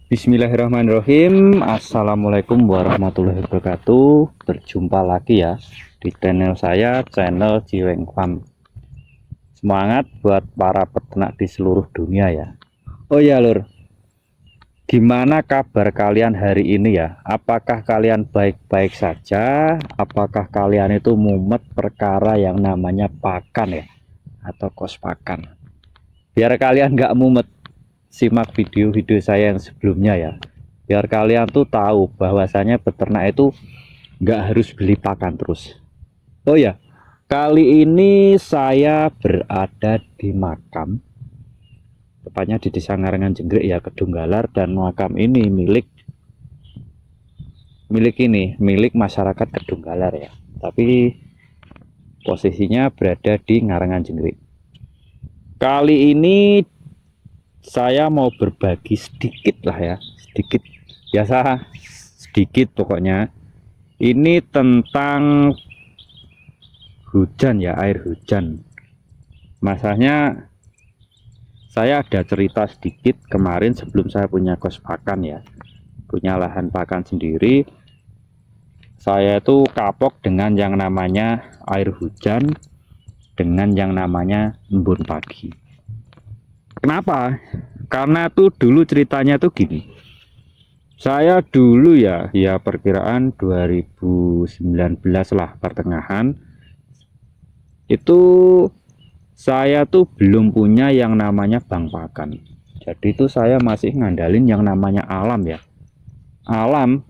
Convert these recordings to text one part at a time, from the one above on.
Bismillahirrahmanirrahim. Assalamualaikum warahmatullahi wabarakatuh. Berjumpa lagi ya di channel saya, channel Ciweng Farm. Semangat buat para peternak di seluruh dunia ya. Oh ya lur, gimana kabar kalian hari ini ya? Apakah kalian baik-baik saja? Apakah kalian itu mumet perkara yang namanya pakan ya, atau kos pakan? Biar kalian nggak mumet, simak video-video saya yang sebelumnya ya, biar kalian tuh tahu bahwasanya peternak itu nggak harus beli pakan terus. Oh ya, kali ini saya berada di makam, tepatnya di Desa Ngarangan Jenggrek ya, Kedunggalar, dan makam ini milik masyarakat Kedunggalar ya, tapi posisinya berada di Ngarangan Jenggrek. Kali ini saya mau berbagi sedikit lah ya, sedikit biasa, sedikit pokoknya. Ini tentang hujan ya, air hujan. Masalahnya saya ada cerita sedikit kemarin sebelum saya punya kos pakan ya, punya lahan pakan sendiri. Saya itu kapok dengan yang namanya air hujan, dengan yang namanya embun pagi. Kenapa? Karena tuh dulu ceritanya tuh gini. Saya dulu ya perkiraan 2019 lah, pertengahan itu saya tuh belum punya yang namanya bank pakan. Jadi itu saya masih ngandalin yang namanya alam ya, alam.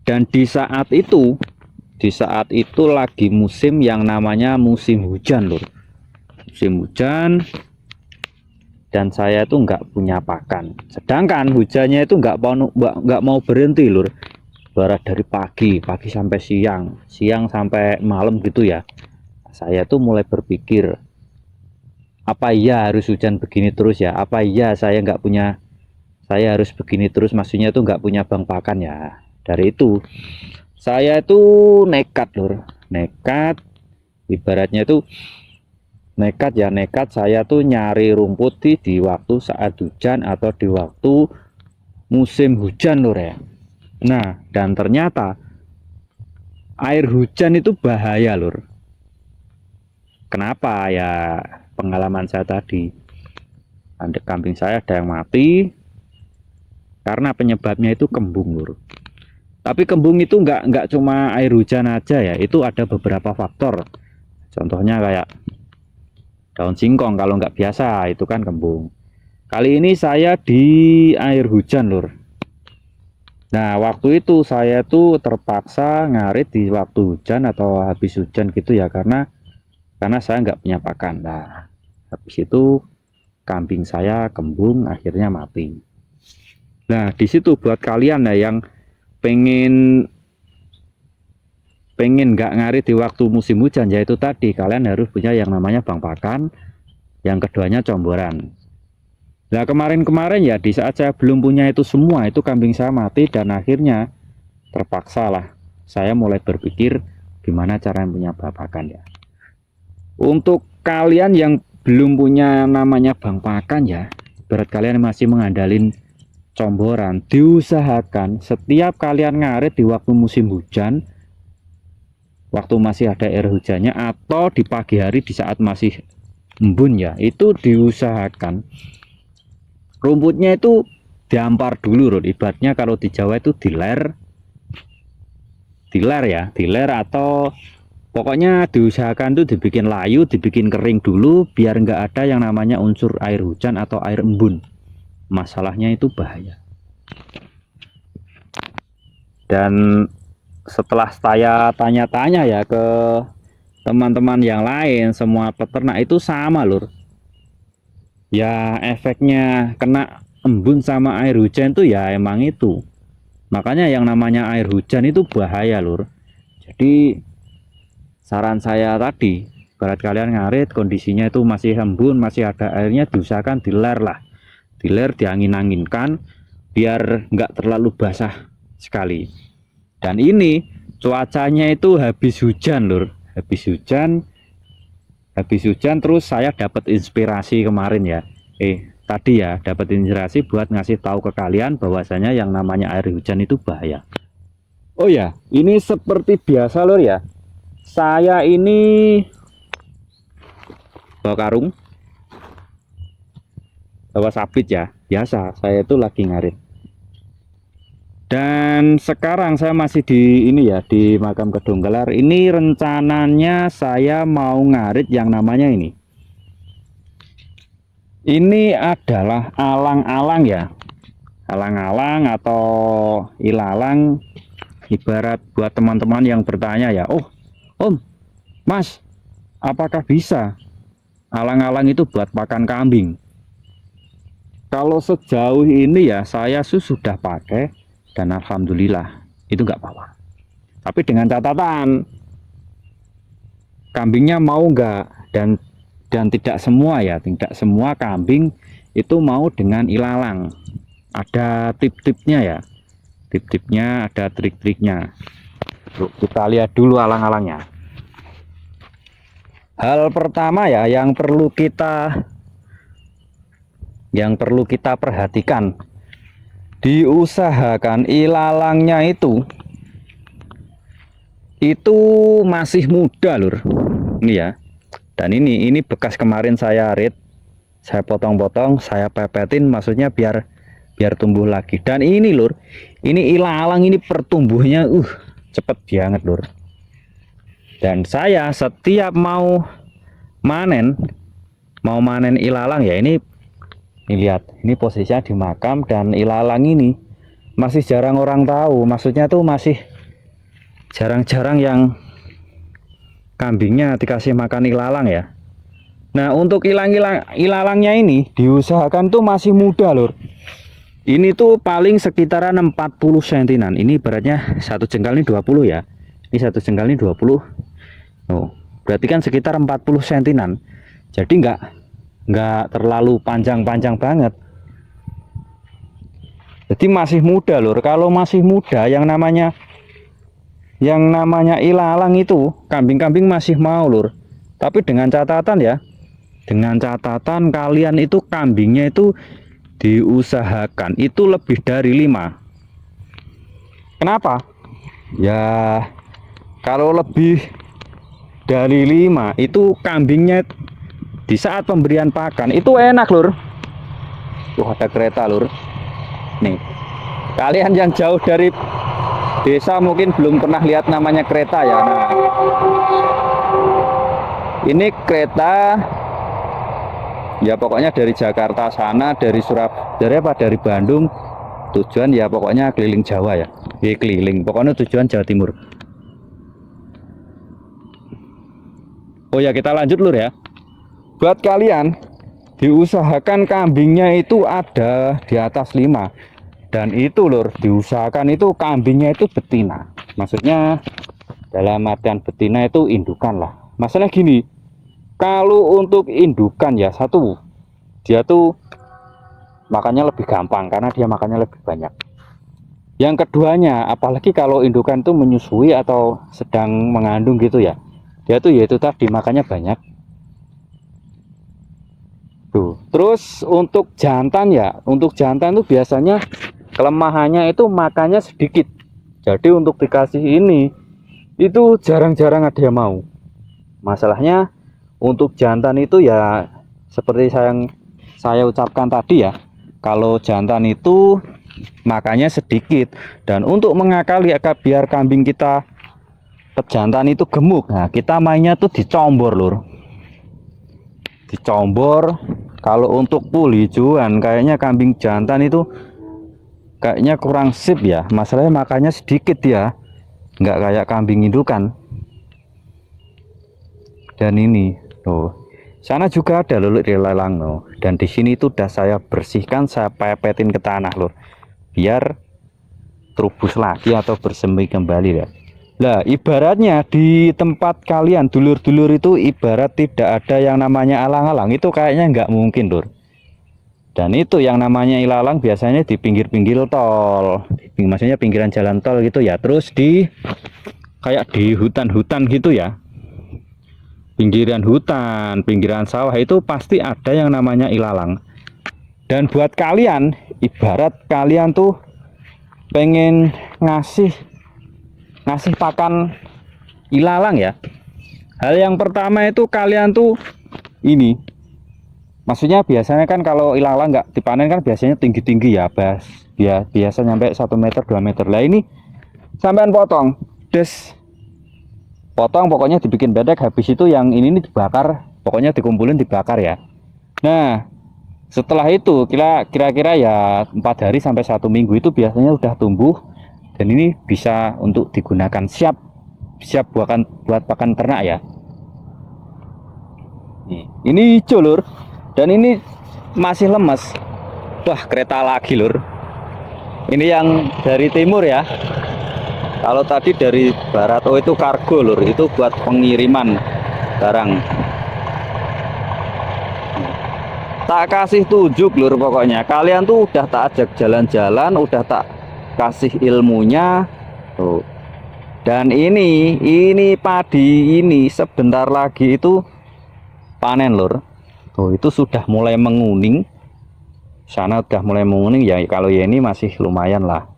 Dan di saat itu lagi musim yang namanya musim hujan loh, musim hujan. Dan saya tuh nggak punya pakan, sedangkan hujannya itu nggak mau berhenti lur, barat dari pagi sampai siang sampai malam gitu ya. Saya tuh mulai berpikir, apa iya harus hujan begini terus ya, apa iya saya harus begini terus, maksudnya tuh nggak punya bank pakan ya. Dari itu saya itu nekat lur, nekat, ibaratnya itu nekat saya tuh nyari rumput di waktu saat hujan atau di waktu musim hujan lur ya. Nah, dan ternyata air hujan itu bahaya lur. Kenapa ya? Pengalaman saya tadi, ada kambing saya ada yang mati karena penyebabnya itu kembung lur. Tapi kembung itu nggak cuma air hujan aja ya, itu ada beberapa faktor. Contohnya kayak daun singkong, kalau nggak biasa itu kan kembung. Kali ini saya di air hujan lur. Nah waktu itu saya tuh terpaksa ngarit di waktu hujan atau habis hujan gitu ya, karena saya nggak punya pakan. Nah habis itu kambing saya kembung, akhirnya mati. Nah di situ buat kalian ya yang pengen nggak ngarit di waktu musim hujan, yaitu tadi kalian harus punya yang namanya bank pakan, yang keduanya comboran. Nah kemarin ya, di saat saya belum punya itu semua, itu kambing saya mati, dan akhirnya terpaksa lah saya mulai berpikir gimana cara punya bank pakan ya. Untuk kalian yang belum punya namanya bank pakan ya, berat kalian masih mengandalkan comboran, diusahakan setiap kalian ngarit di waktu musim hujan, waktu masih ada air hujannya, atau di pagi hari di saat masih embun ya, itu diusahakan rumputnya itu diampar dulu loh. Ibaratnya kalau di Jawa itu diler ya, diler, atau pokoknya diusahakan tuh dibikin layu, dibikin kering dulu, biar nggak ada yang namanya unsur air hujan atau air embun. Masalahnya itu bahaya. Dan setelah saya tanya-tanya ya ke teman-teman yang lain, semua peternak itu sama lur. Ya efeknya kena embun sama air hujan tuh ya emang itu. Makanya yang namanya air hujan itu bahaya lur. Jadi saran saya tadi, barat kalian ngarit kondisinya itu masih embun, masih ada airnya, diusahakan diler lah. Diler, diangin-anginkan biar nggak terlalu basah sekali. Dan ini cuacanya itu habis hujan lur, habis hujan terus saya dapat inspirasi kemarin ya, tadi ya, dapat inspirasi buat ngasih tahu ke kalian bahwasanya yang namanya air hujan itu bahaya. Oh ya, ini seperti biasa lur ya. Saya ini bawa karung, bawa sabit ya. Biasa, saya itu lagi ngarit. Dan sekarang saya masih di ini ya, di makam Kedunggelar. Ini rencananya saya mau ngarit yang namanya ini. Ini adalah alang-alang ya. Alang-alang atau ilalang, ibarat buat teman-teman yang bertanya ya, oh Om, Mas, apakah bisa alang-alang itu buat pakan kambing? Kalau sejauh ini ya saya sudah pakai dan alhamdulillah itu nggak apa-apa. Tapi dengan catatan kambingnya mau nggak, dan tidak semua ya, tidak semua kambing itu mau dengan ilalang. Ada tip-tipnya ya, tip-tipnya, ada trik-triknya. Yuk, kita lihat dulu alang-alangnya. Hal pertama ya yang perlu kita perhatikan, diusahakan ilalangnya itu masih muda lur. Ini ya. Dan ini bekas kemarin saya rit, saya potong-potong, saya pepetin, maksudnya biar tumbuh lagi. Dan ini lur, ini ilalang ini pertumbuhnya cepet banget lur. Dan saya setiap mau manen ilalang ya, ini lihat, ini posisinya di makam, dan ilalang ini masih jarang orang tahu. Maksudnya tuh masih jarang-jarang yang kambingnya dikasih makan ilalang ya. Nah, untuk ilalangnya ini diusahakan tuh masih muda lur. Ini tuh paling sekitaran 40 sentinan. Ini beratnya satu jengkal ini 20 ya. Ini satu jengkal ini 20. Oh, berarti kan sekitar 40 sentinan. Jadi nggak terlalu panjang-panjang banget. Jadi masih muda lur. Kalau masih muda yang namanya ilalang itu kambing-kambing masih mau lur. Tapi dengan catatan ya, kalian itu kambingnya itu diusahakan itu lebih dari 5. Kenapa? Ya kalau lebih dari 5 itu kambingnya di saat pemberian pakan itu enak lur. Ada kereta lur. Nih, kalian yang jauh dari desa mungkin belum pernah lihat namanya kereta ya. Nah, ini kereta ya, pokoknya dari Jakarta sana, dari Bandung, tujuan ya pokoknya keliling Jawa ya. Keliling, pokoknya tujuan Jawa Timur. Oh ya, kita lanjut lur ya. Buat kalian diusahakan kambingnya itu ada di atas 5. Dan itu lur, diusahakan itu kambingnya itu betina. Maksudnya dalam artian betina itu indukan lah. Masalah gini, kalau untuk indukan ya satu, dia tuh makannya lebih gampang karena dia makannya lebih banyak. Yang keduanya, apalagi kalau indukan tuh menyusui atau sedang mengandung gitu ya, dia tuh yaitu tadi makannya banyak. Tuh. Terus untuk jantan ya, untuk jantan tuh biasanya kelemahannya itu makannya sedikit. Jadi untuk dikasih ini itu jarang-jarang ada yang mau. Masalahnya untuk jantan itu ya seperti saya ucapkan tadi ya, kalau jantan itu makannya sedikit, dan untuk mengakali biar kambing kita pejantan itu gemuk, nah kita mainnya tuh dicombor lur, dicombor. Kalau untuk pul hijauan kayaknya kambing jantan itu kayaknya kurang sip ya, masalahnya makannya sedikit ya, nggak kayak kambing indukan. Dan ini tuh, sana juga ada lur ilalang loh, dan di sini tuh udah saya bersihkan, saya pepetin ke tanah lur, biar terubus lagi atau bersemi kembali ya. Lah ibaratnya di tempat kalian dulur-dulur itu ibarat tidak ada yang namanya alang-alang, itu kayaknya nggak mungkin lur. Dan itu yang namanya ilalang biasanya di pinggir-pinggir tol, maksudnya pinggiran jalan tol gitu ya, terus kayak di hutan-hutan gitu ya, pinggiran hutan, pinggiran sawah itu pasti ada yang namanya ilalang. Dan buat kalian, ibarat kalian tuh pengen ngasih pakan ilalang ya. Hal yang pertama itu kalian tuh ini, maksudnya biasanya kan kalau ilalang nggak dipanen kan biasanya tinggi-tinggi ya, biasa nyampe 1 meter 2 meter lah. Ini sampean potong, potong pokoknya dibikin bedek, habis itu yang ini nih dibakar, pokoknya dikumpulin dibakar ya. Nah setelah itu kira-kira ya 4 hari sampai 1 minggu itu biasanya udah tumbuh, dan ini bisa untuk digunakan, siap buat pakan ternak ya. Ini hijau lur, dan ini masih lemes. Wah kereta lagi lur, ini yang dari timur ya. Kalau tadi dari barat, oh itu kargo lur, itu buat pengiriman barang. Tak kasih tunjuk lur, pokoknya kalian tuh udah tak ajak jalan-jalan, udah tak kasih ilmunya tuh. Dan ini padi ini sebentar lagi itu panen lur. Tuh itu sudah mulai menguning, sana udah mulai menguning ya. Kalau ya ini masih lumayan lah,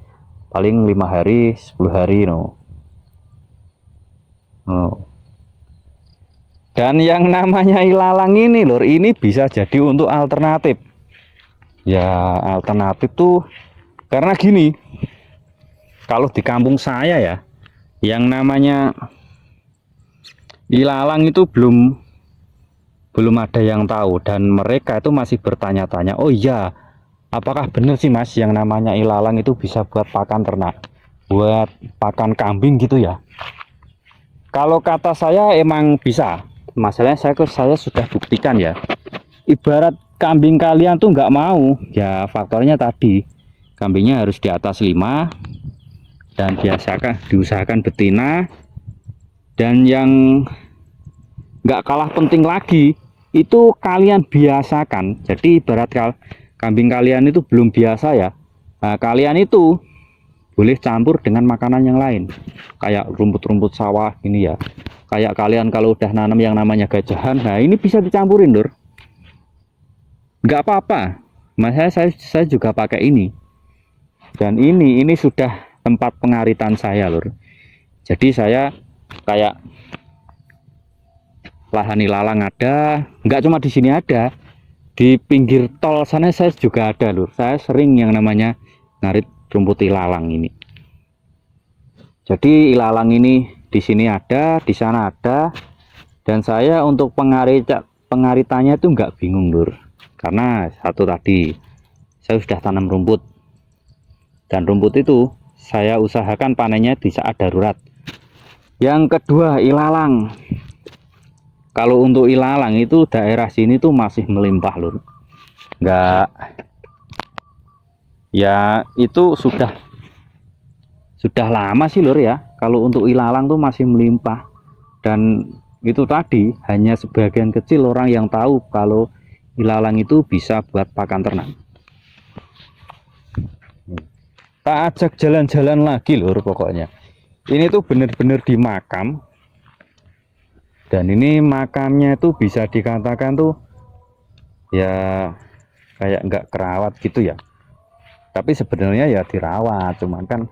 paling 5 hari 10 hari no. Dan yang namanya ilalang ini lur, ini bisa jadi untuk alternatif ya. Alternatif tuh karena gini, kalau di kampung saya ya, yang namanya ilalang itu belum ada yang tahu, dan mereka itu masih bertanya-tanya, oh iya apakah benar sih mas yang namanya ilalang itu bisa buat pakan ternak, buat pakan kambing gitu ya. Kalau kata saya emang bisa, masalahnya saya sudah buktikan ya. Ibarat kambing kalian tuh nggak mau ya, faktornya tadi kambingnya harus di atas 5, dan diusahakan betina. Dan yang nggak kalah penting lagi itu kalian biasakan. Jadi ibarat kambing kalian itu belum biasa ya, nah, kalian itu boleh campur dengan makanan yang lain kayak rumput-rumput sawah ini ya. Kayak kalian kalau udah nanam yang namanya gajahan, nah ini bisa dicampurin lur, nggak apa-apa. Mas saya juga pakai ini, dan ini sudah tempat pengaritan saya lur. Jadi saya kayak lahan ilalang ada, nggak cuma di sini ada, di pinggir tol sana saya juga ada lur. Saya sering yang namanya ngarit rumput ilalang ini. Jadi ilalang ini di sini ada, di sana ada, dan saya untuk pengaritannya itu nggak bingung lur, karena satu tadi saya sudah tanam rumput, dan rumput itu saya usahakan panennya di saat darurat. Yang kedua ilalang, kalau untuk ilalang itu daerah sini tuh masih melimpah lur, nggak ya, itu sudah lama sih lur ya. Kalau untuk ilalang tuh masih melimpah, dan itu tadi hanya sebagian kecil orang yang tahu kalau ilalang itu bisa buat pakan ternak. Tak ajak jalan-jalan lagi lur, pokoknya ini tuh bener-bener di makam, dan ini makamnya itu bisa dikatakan tuh ya kayak nggak kerawat gitu ya, tapi sebenarnya ya dirawat, cuman kan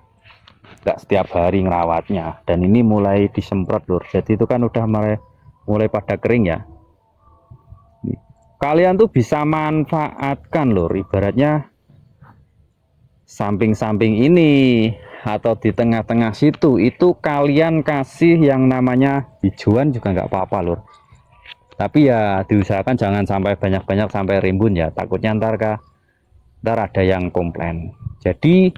nggak setiap hari ngerawatnya. Dan ini mulai disemprot lur, jadi itu kan udah mulai pada kering ya. Kalian tuh bisa manfaatkan lur, ibaratnya samping-samping ini atau di tengah-tengah situ itu kalian kasih yang namanya hijauan juga nggak apa-apa lur, tapi ya diusahakan jangan sampai banyak-banyak sampai rimbun ya, takutnya ntar ada yang komplain. Jadi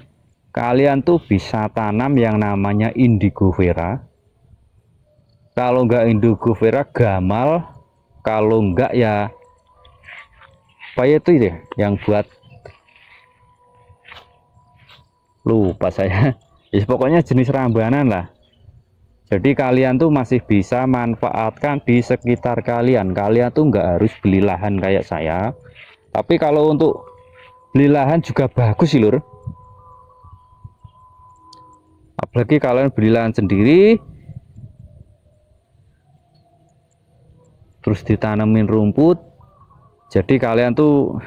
kalian tuh bisa tanam yang namanya indigo vera. Kalau enggak indigo vera, gamal. Kalau enggak ya apa itu ya yang buat, lupa saya ya, pokoknya jenis rambanan lah. Jadi kalian tuh masih bisa manfaatkan di sekitar kalian tuh enggak harus beli lahan kayak saya, tapi kalau untuk beli lahan juga bagus sih lur. Apalagi kalian beli lahan sendiri terus ditanemin rumput, jadi kalian tuh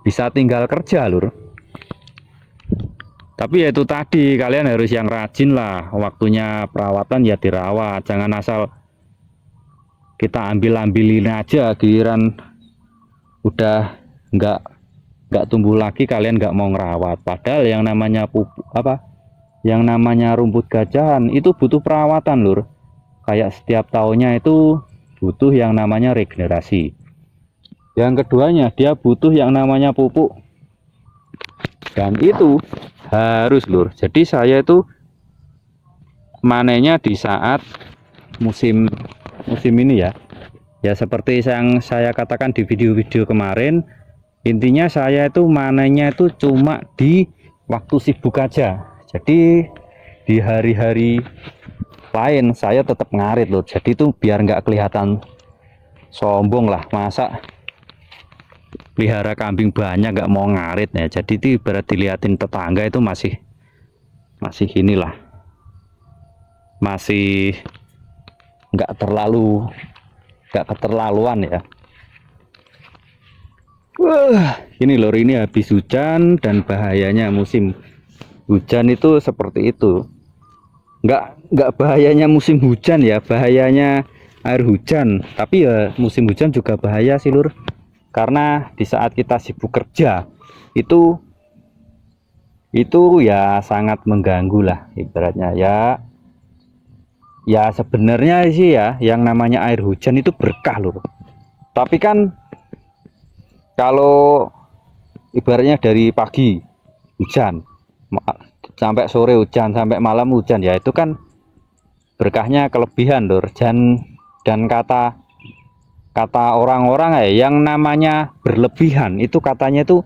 bisa tinggal kerja lur. Tapi ya itu tadi, kalian harus yang rajin lah, waktunya perawatan ya dirawat, jangan asal kita ambilin aja, giliran udah nggak tumbuh lagi kalian nggak mau ngerawat. Padahal yang namanya pupuk yang namanya rumput gajahan itu butuh perawatan lur. Kayak setiap tahunnya itu butuh yang namanya regenerasi. Yang keduanya dia butuh yang namanya pupuk, dan itu harus lur. Jadi saya itu manennya di saat musim ini ya. Ya seperti yang saya katakan di video-video kemarin, intinya saya itu manennya itu cuma di waktu sibuk aja. Jadi di hari-hari lain saya tetap ngarit loh. Jadi itu biar nggak kelihatan sombong lah, masa pelihara kambing banyak nggak mau ngarit ya. Jadi itu ibarat dilihatin tetangga itu masih inilah, masih nggak keterlaluan ya. Ini lor, ini habis hujan, dan bahayanya musim hujan itu seperti itu. Nggak bahayanya musim hujan ya, bahayanya air hujan. Tapi ya musim hujan juga bahaya sih lur, karena di saat kita sibuk kerja itu ya sangat mengganggu lah ibaratnya ya. Ya sebenarnya sih ya, yang namanya air hujan itu berkah lur. Tapi kan kalau ibaratnya dari pagi hujan sampai sore hujan sampai malam hujan, ya itu kan berkahnya kelebihan lur. Dan kata orang-orang ya, yang namanya berlebihan itu katanya itu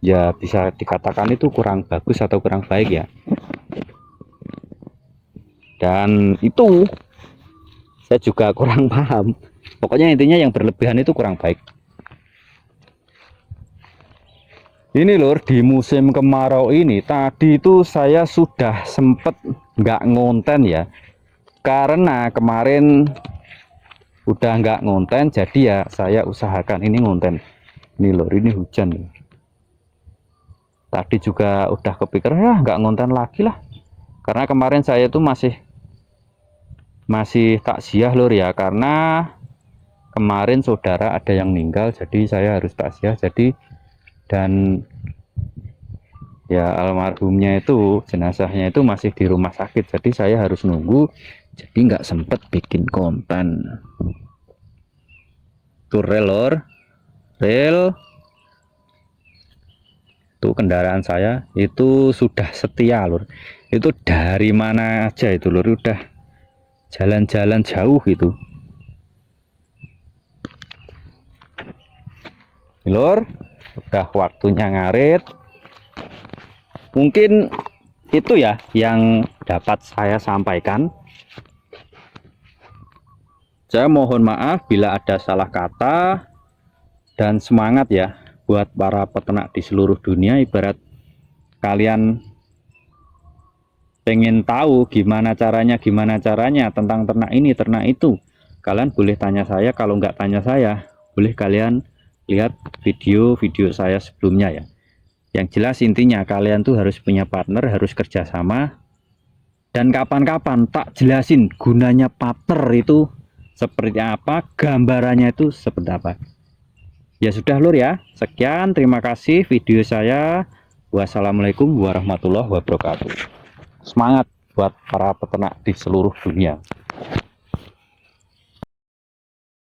ya bisa dikatakan itu kurang bagus atau kurang baik ya. Dan itu saya juga kurang paham. Pokoknya intinya yang berlebihan itu kurang baik. Ini lur, di musim kemarau ini tadi itu saya sudah sempet nggak ngonten ya, karena kemarin udah nggak ngonten, jadi ya saya usahakan ini ngonten. Ini lur, ini hujan nih. Tadi juga udah kepikiran ya nggak ngonten lagi lah, karena kemarin saya tuh masih takziah lur ya, karena kemarin saudara ada yang meninggal, jadi saya harus takziah. Jadi dan ya almarhumnya itu jenazahnya itu masih di rumah sakit, jadi saya harus nunggu, jadi nggak sempet bikin konten. Tuh rel lor, rel tuh kendaraan saya itu sudah setia lur. Itu dari mana aja itu lur, udah jalan-jalan jauh gitu lur. Udah waktunya ngarit. Mungkin itu ya yang dapat saya sampaikan. Saya mohon maaf bila ada salah kata, dan semangat ya buat para peternak di seluruh dunia. Ibarat kalian pengen tahu gimana caranya tentang ternak ini ternak itu, kalian boleh tanya saya. Kalau nggak tanya saya, boleh kalian lihat video-video saya sebelumnya ya. Yang jelas intinya kalian tuh harus punya partner, harus kerjasama. Dan kapan-kapan tak jelasin gunanya partner itu seperti apa, gambarannya itu seperti apa. Ya sudah lur ya, sekian, terima kasih video saya. Wassalamualaikum warahmatullahi wabarakatuh. Semangat buat para peternak di seluruh dunia.